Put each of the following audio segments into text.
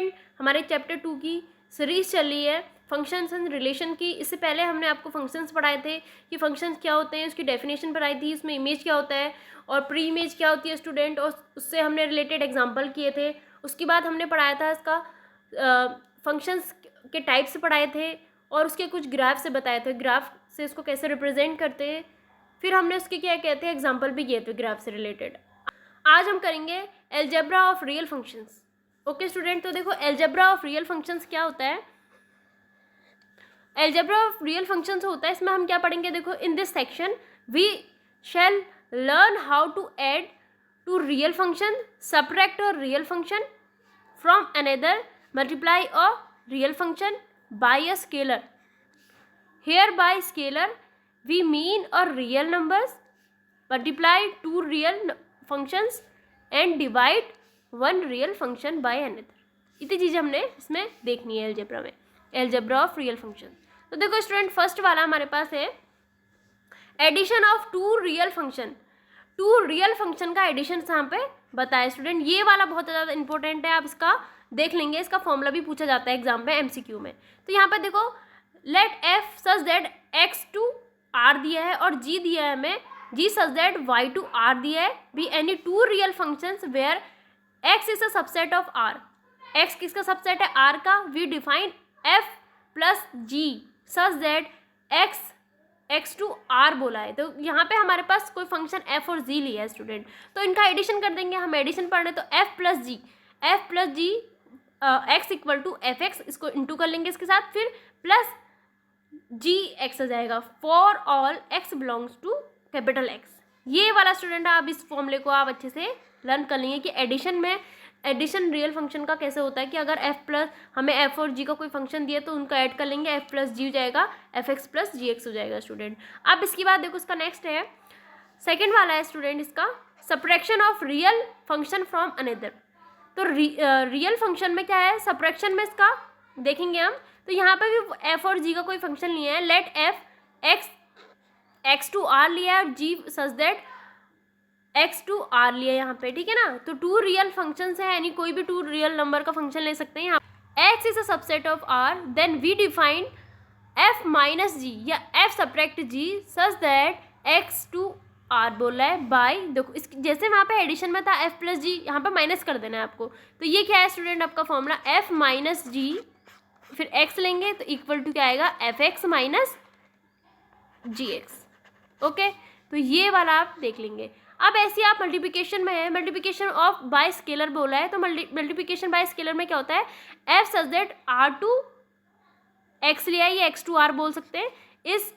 Student हमारे chapter 2 की series चल रही है फंक्शंस एंड रिलेशन की। इससे पहले हमने आपको फंक्शंस पढ़ाए थे कि फंक्शंस क्या होते हैं, उसकी डेफिनेशन पढ़ाई थी, उसमें इमेज क्या होता है और प्री इमेज क्या होती है स्टूडेंट, और उससे हमने रिलेटेड एग्जांपल किए थे। उसके बाद हमने पढ़ाया था इसका फंक्शंस के टाइप्स पढ़ाए थे और उसके कुछ ग्राफ से बताए थे, ग्राफ से इसको कैसे रिप्रेजेंट करते हैं। फिर हमने उसके क्या कहते हैं एग्जाम्पल भी किए थे ग्राफ से रिलेटेड। आज हम करेंगे algebra of real functions. Okay student, तो देखो एलजेब्रा ऑफ रियल फंक्शंस क्या होता है। एलजेब्रा ऑफ रियल फंक्शंस होता है, इसमें हम क्या पढ़ेंगे, देखो in this section we shall learn how to add two real function, subtract a real function from another, multiply a real function by a scalar. Here by scalar we mean a real numbers multiply two real functions and divide one real function by another। इतनी चीज़ें हमने इसमें देखनी है algebra में, algebra of real function. तो देखो student first वाला हमारे पास है addition of two real function. Two real function का एडिशन यहाँ पे बताया स्टूडेंट, ये वाला बहुत ज़्यादा इंपॉर्टेंट है, आप इसका देख लेंगे, इसका फॉर्मूला भी पूछा जाता है एग्जाम में एमसीक्यू में। तो यहाँ पे देखो let F such that X to R दिया है और जी दिया है हमें, G such that Y to R दिया है, be any two real functions where X is a subset of R. X किसका सबसेट है, आर का। We define F plus G such that X to R बोला है। तो यहाँ पे हमारे पास कोई फंक्शन एफ और जी लिया है स्टूडेंट, तो इनका एडिशन कर देंगे हम। एडिशन पढ़ रहे तो F plus G X equal to F X, इसको इंटू कर लेंगे इसके साथ, फिर प्लस जी एक्स आ जाएगा for all X belongs to capital X. ये वाला स्टूडेंट आप इस फॉर्मूले को आप अच्छे से लर्न कर लेंगे कि एडिशन में, एडिशन रियल फंक्शन का कैसे होता है कि अगर एफ प्लस हमें एफ और जी का कोई फंक्शन दिया तो उनका ऐड कर लेंगे, एफ प्लस जी हो जाएगा, F x plus G x हो जाएगा स्टूडेंट। अब इसके बाद देखो इसका नेक्स्ट है, सेकेंड वाला है स्टूडेंट इसका subtraction of real function from another. तो रियल फंक्शन में क्या है, सब्ट्रैक्शन में इसका देखेंगे हम। तो यहाँ पे भी एफ और जी का कोई फंक्शन लिया है, let F X to R लिया है और G such that X to R लिया है यहाँ पे, ठीक है ना। तो टू रियल फंक्शंस है, यानी कोई भी टू रियल नंबर का फंक्शन ले सकते हैं। यहाँ X is a subset of R, then we define F minus G या F subtract G such that X to R बोला है बाय, देखो इस जैसे वहाँ पे एडिशन में था एफ प्लस जी, यहाँ पे माइनस कर देना है आपको। तो ये क्या है स्टूडेंट आपका फॉर्मूला, एफ माइनस जी फिर x लेंगे तो इक्वल टू क्या आएगा, F x minus G X. Okay, तो ये वाला आप देख लेंगे। अब ऐसे आप मल्टीप्लिकेशन में है, मल्टीप्लिकेशन ऑफ बाय स्केलर बोला है, तो मल्टीप्लिकेशन बाय स्केलर में क्या होता है, F such that R to X लिया है, ये एक्स टू आर बोल सकते हैं, इस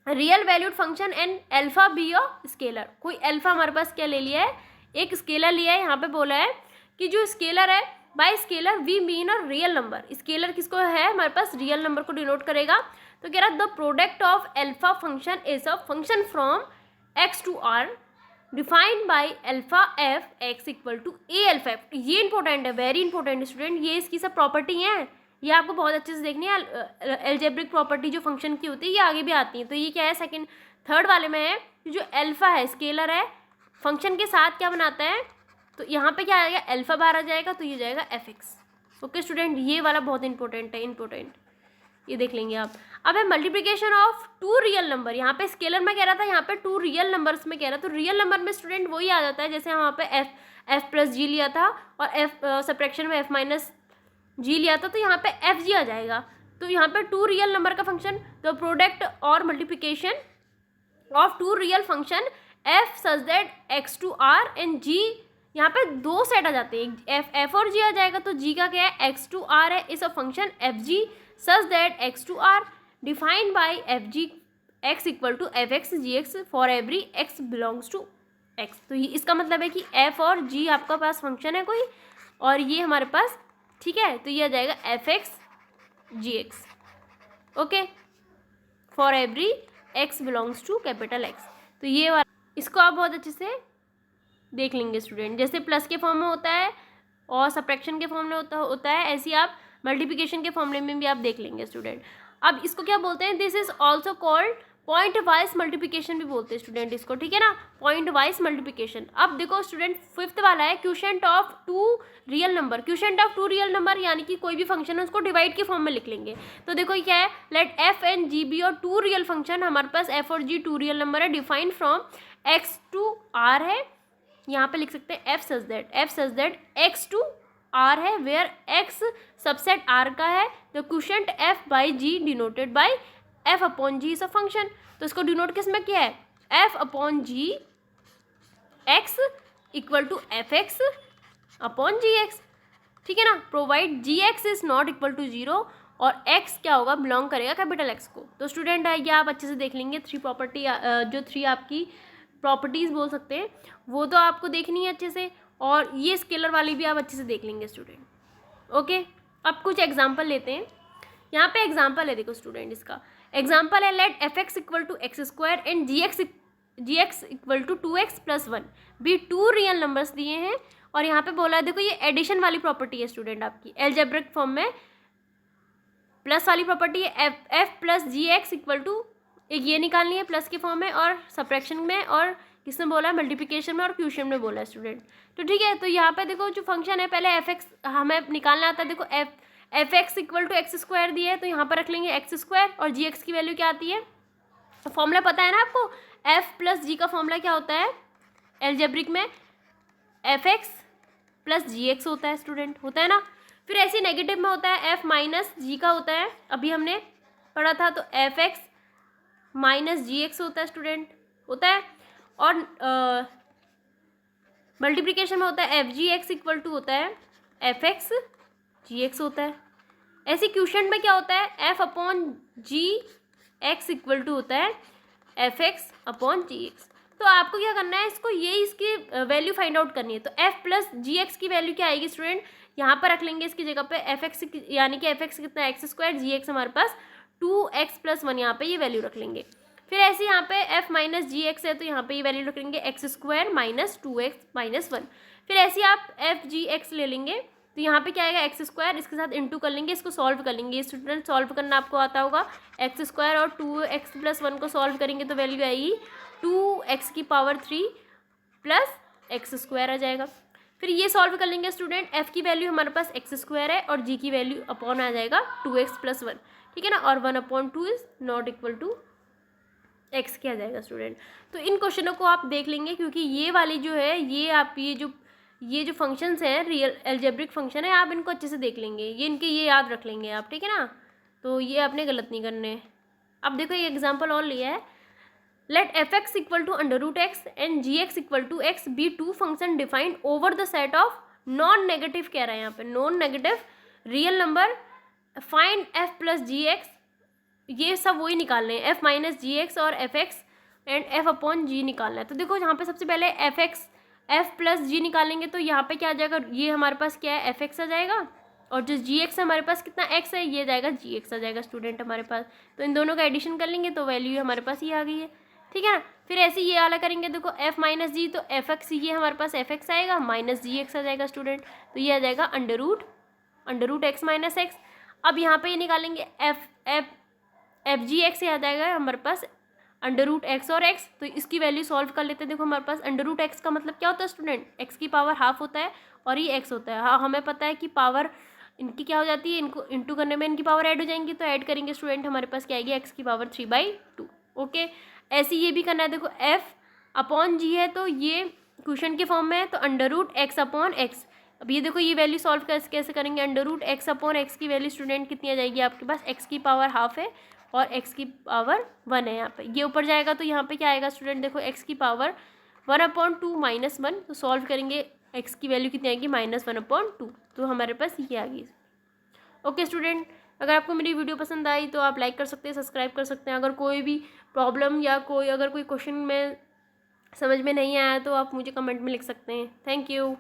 real valued function and alpha be a scalar. कोई एल्फा हमारे पास क्या ले लिया है, एक स्केलर लिया है। यहाँ पे बोला है कि जो स्केलर है by scalar we mean a real number, scalar किसको है हमारे पास, रियल नंबर को डिनोट करेगा। तो कह रहा the product of alpha function is a function from X to R defined by alpha F X equal to a alpha F. ये इंपॉर्टेंट है, वेरी इंपॉर्टेंट स्टूडेंट, ये इसकी सब प्रॉपर्टी है, ये आपको बहुत अच्छे से देखनी है। एल्जेब्रिक प्रॉपर्टी जो फंक्शन की होती है ये आगे भी आती है। तो ये क्या है, सेकंड थर्ड वाले में है, जो एल्फा है स्केलर है, फंक्शन के साथ क्या बनाता है, तो यहाँ पे क्या आएगा, एल्फा बाहर आ जाएगा, तो ये जाएगा एफ एक्स। ओके स्टूडेंट, ये वाला बहुत इंपॉर्टेंट है, इंपॉर्टेंट, ये देख लेंगे आप। अब है multiplication of two real number, यहाँ पे स्केलर में कह रहा था, यहाँ पे टू रियल नंबर्स में कह रहा था। तो रियल नंबर में स्टूडेंट वही आ जाता है जैसे वहाँ पे एफ प्लस जी लिया था और एफ सब्ट्रैक्शन में एफ माइनस जी लिया था, तो यहाँ पे एफ जी आ जाएगा। तो यहाँ पे टू रियल नंबर का फंक्शन, तो प्रोडक्ट और multiplication of two real function F such that X to R and G, यहाँ पे दो सेट आ जाते हैं, एफ और जी आ जाएगा। तो जी का क्या है, एक्स टू आर है, is a function F G such that X to R defined by F G X equal to F X G X for every X belongs to X. तो ये इसका मतलब है कि एफ और जी आपका पास function है कोई, और ये हमारे पास, ठीक है, तो ये आ जाएगा F X G X. Okay, for every X belongs to capital X. तो ये वाला, इसको आप बहुत अच्छे से देख लेंगे स्टूडेंट, जैसे प्लस के फॉर्म में होता है और सब्ट्रैक्शन के फॉर्म में होता है, ऐसे आप मल्टीप्लिकेशन के फॉर्मूले में भी आप देख लेंगे स्टूडेंट। अब इसको क्या बोलते हैं, this is also called point wise multiplication भी बोलते हैं स्टूडेंट इसको, ठीक है ना, पॉइंट वाइज मल्टीप्लिकेशन। अब देखो स्टूडेंट फिफ्थ वाला है quotient of two real number. Quotient of two real number यानी कि कोई भी फंक्शन है उसको डिवाइड के फॉर्म में लिख लेंगे। तो देखो क्या है, let F and G be और टू रियल फंक्शन, हमारे पास एफ और जी टू रियल नंबर है, defined from X to R है, यहाँ पे लिख सकते हैं F such that X to R है, वेयर एक्स सबसेट आर का है, the quotient F by G denoted by F upon G is a function. तो इसको डिनोट किस में किया है, F upon G X equal to F X upon G X, ठीक है ना, provide G X is not equal to zero और एक्स क्या होगा, बिलोंग करेगा कैपिटल एक्स को। तो स्टूडेंट ये आप अच्छे से देख लेंगे, थ्री प्रॉपर्टी जो थ्री आपकी प्रॉपर्टीज़ बोल सकते हैं वो तो आपको देखनी है अच्छे से, और ये स्केलर वाली भी आप अच्छे से देख लेंगे स्टूडेंट। ओके, अब कुछ एग्जांपल लेते हैं। यहाँ पे एग्जांपल है, देखो स्टूडेंट इसका एग्जांपल है, let F X equal to X square and G X equal to two X plus one भी टू रियल नंबर्स दिए हैं। और यहाँ पे बोला है, देखो ये एडिशन वाली प्रॉपर्टी है स्टूडेंट आपकी, एल्जेब्रिक फॉर्म में प्लस वाली प्रॉपर्टी है, F plus G X equal to, एक ये निकालनी है प्लस के फॉर्म में, और सब्ट्रैक्शन में, और किसने बोला है, मल्टीप्लिकेशन में और क्वोशिएंट में बोला है स्टूडेंट। तो ठीक है, तो यहाँ पे देखो जो फंक्शन है, पहले एफ एक्स हमें निकालना आता है। देखो F X equal to X square दिया है, तो यहाँ पर रख लेंगे एक्स स्क्वायर, और जी एक्स की वैल्यू क्या आती है, तो फॉर्मूला पता है ना आपको, एफ प्लस जी का फॉर्मूला क्या होता है एल्जेब्रिक में, F x plus G x होता है स्टूडेंट, होता है ना। फिर ऐसे नेगेटिव में होता है एफ माइनस जी का होता है, अभी हमने पढ़ा था, तो F x minus G x होता है स्टूडेंट, होता है। और मल्टीप्लिकेशन में होता है F G X equal to होता है एफ एक्स जी एक्स होता है। ऐसे क्वोशिएंट में क्या होता है, F upon G X equal to होता है F X upon G X. तो आपको क्या करना है, इसको ये इसकी वैल्यू फाइंड आउट करनी है। तो एफ प्लस जी एक्स की वैल्यू क्या आएगी स्टूडेंट, यहाँ पर रख लेंगे इसकी जगह पे एफ एक्स, यानी कि एफ एक्स कितना है एक्स स्क्वायर, जी एक्स हमारे पास टू एक्स प्लस वन, यहाँ पे ये वैल्यू रख लेंगे। फिर ऐसे यहाँ पे एफ माइनस जी एक्स है, तो यहाँ पे ये वैल्यू रख लेंगे x square minus two x minus one. फिर ऐसे आप एफ जी एक्स ले लेंगे, तो यहाँ पे क्या आएगा एक्स स्क्वायर, इसके साथ इंटू कर लेंगे, इसको सॉल्व कर लेंगे। स्टूडेंट सॉल्व करना आपको आता होगा, एक्स स्क्वायर और टू एक्स प्लस वन को सॉल्व करेंगे तो वैल्यू आएगी टू एक्स की power three plus X square आ जाएगा। फिर ये सॉल्व कर लेंगे स्टूडेंट, एफ की वैल्यू हमारे पास एक्स स्क्वायर है और जी की वैल्यू अपॉन आ जाएगा टू एक्स प्लस वन, ठीक है ना, और one upon two is not equal to X किया जाएगा स्टूडेंट। तो इन क्वेश्चनों को आप देख लेंगे, क्योंकि ये वाली जो है ये आप ये जो फंक्शंस हैं रियल एल्जेब्रिक फंक्शन है, आप इनको अच्छे से देख लेंगे, ये इनके ये याद रख लेंगे आप, ठीक है ना, तो ये आपने गलत नहीं करने। अब देखो ये एग्जांपल और लिया है, let F X equal to under root X and G X equal to X be two function defined over the set of non negative, कह रहा है यहाँ पे non negative real number, find F plus G X, ये सब वही निकालने हैं, एफ माइनस जी एक्स और F X and F upon G निकालना है। तो देखो यहाँ पे सबसे पहले एफ प्लस जी निकालेंगे, तो यहाँ पे क्या आ जाएगा, ये हमारे पास क्या है एफ एक्स आ जाएगा, और जो जी एक्स है हमारे पास कितना एक्स है, ये जाएगा जी एक्स आ जाएगा स्टूडेंट हमारे पास। तो इन दोनों का एडिशन कर लेंगे तो वैल्यू हमारे पास ये आ गई है, ठीक है ना। फिर ऐसे ये वाला करेंगे, देखो एफ माइनस जी, तो एफ एक्स, ये हमारे पास एफ एक्स आएगा माइनस जी एक्स आ जाएगा स्टूडेंट, तो ये आ जाएगा under root X minus X. अब यहाँ पे ये निकालेंगे एफ जी एक्स आ जाएगा हमारे पास अंडर रूट एक्स और एक्स, तो इसकी वैल्यू सॉल्व कर लेते हैं। देखो हमारे पास अंडर रूट एक्स का मतलब क्या होता है स्टूडेंट, एक्स की पावर हाफ होता है और ये एक्स होता है। हाँ, हमें पता है कि पावर इनकी क्या हो जाती है, इनको इंटू करने में इनकी पावर ऐड हो जाएंगी, तो ऐड करेंगे स्टूडेंट, हमारे पास क्या आएगी एक्स की पावर 3/2। ओके, ऐसे ये भी करना है। देखो एफ अपॉन जी है, तो ये क्वेश्चन के फॉर्म में है, तो under root X upon X. अब ये देखो ये वैल्यू सॉल्व कैसे करेंगे, under root X upon X की वैल्यू स्टूडेंट कितनी आ जाएगी आपके पास, एक्स की पावर हाफ है और एक्स की पावर 1 है, यहाँ पे ये ऊपर जाएगा, तो यहाँ पे क्या आएगा स्टूडेंट, देखो एक्स की पावर 1/2 माइनस 1, तो सॉल्व करेंगे एक्स की वैल्यू कितनी आएगी -1/2, तो हमारे पास ये आ गई। ओके स्टूडेंट, अगर आपको मेरी वीडियो पसंद आई तो आप लाइक कर सकते हैं, सब्सक्राइब कर सकते हैं। अगर कोई भी प्रॉब्लम या अगर कोई क्वेश्चन में समझ में नहीं आया तो आप मुझे कमेंट में लिख सकते हैं। Thank you.